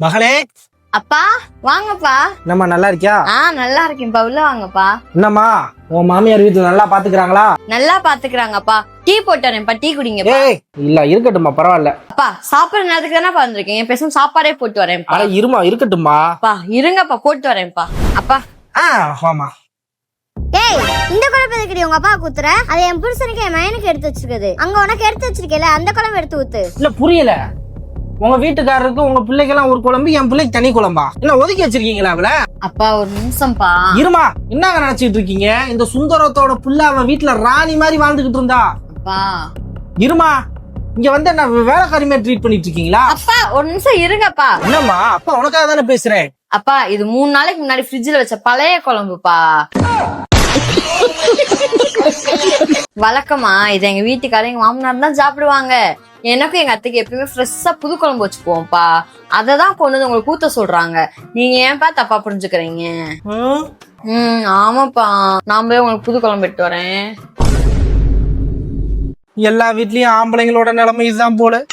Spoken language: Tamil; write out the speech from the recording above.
மகளே, அப்பா வாங்கப்பா. என்னம்மா நல்லா இருக்கியா? நல்லா இருக்கேன்ப்பா, உள்ள வாங்கப்பா. என்னம்மா உன் மாமியார் வீட்டுல நல்லா பாத்துக்கிறாங்களா? நல்லா பாத்துக்கிறாங்கப்பா. டீ போட்டு வரேன்ப்பா, டீ குடிங்கப்பா. ஏய் இல்ல இருக்கட்டும்மா, பரவாயில்ல. அப்பா சாப்பிடுற நேரத்துக்கு தானே வந்திருக்கேன், என் பேசும் சாப்பாடே போட்டு வரேன்ப்பா. அட இருமா, இருக்கட்டும்மா. அப்பா இருங்கப்பா, போட்டு வரேன்ப்பா. அப்பா ஆமா. ஏய், இந்த குழம்பு எதுக்குடி உங்க அப்பா ஊத்துற? அது என் புருஷனுக்கு என் மயனுக்கு எடுத்து வச்சிருக்குது. அங்க உனக்கு எடுத்து வச்சிருக்கல, அந்த குழம்பு எடுத்து ஊத்து. இல்ல புரியல. உங்க வீட்டுக்காரருக்கு உங்க பிள்ளைக்கெல்லாம் ஒரு குழம்பு, என் பிள்ளைக்கு தனி குழம்பா? என்ன ஒதுக்கி வச்சிருக்கீங்களா அவள? அப்பா ஒரு நிமிஷம்ப்பா. இருமா, என்னங்க நினைச்சிட்டு இருக்கீங்க? இந்த சுந்தரத்தோட புள்ள அவன் வீட்டுல ராணி மாதிரி வாழ்ந்துகிட்டு இருந்தா. அப்பா இருமா, இங்க வந்து என்ன வேலைக்காரி மாதிரி ட்ரீட் பண்ணிட்டு இருக்கீங்களா? அப்பா ஒரு நிமிஷம் இருங்கப்பா. என்னம்மா, அப்பா உனக்காக தானே பேசுறேன். அப்பா இது 3 நாளைக்கு முன்னாடி ஃப்ரிட்ஜ்ல வச்ச பழைய குழம்புப்பா. வழக்கமா இது எங்க வீட்டுக்காரங்க எங்க மாமனார் தான் சாப்பிடுவாங்க. எனக்கும் எங்க அத்தைக்கு எப்பயுமே ஃப்ரெஷ்ஷா புது குழம்பு வச்சுக்குவோம்ப்பா. அததான் கொண்டு வந்து உங்களுக்கு ஊத்த சொல்றாங்க. நீங்க ஏன்பா தப்பா புரிஞ்சுக்கிறீங்க? ஆமாப்பா, நான் போய் உங்களுக்கு புது குழம்பு எடுத்து வரேன். எல்லா வீட்லயும் ஆம்பளைங்களோட நிலைமை இதுதான் போல.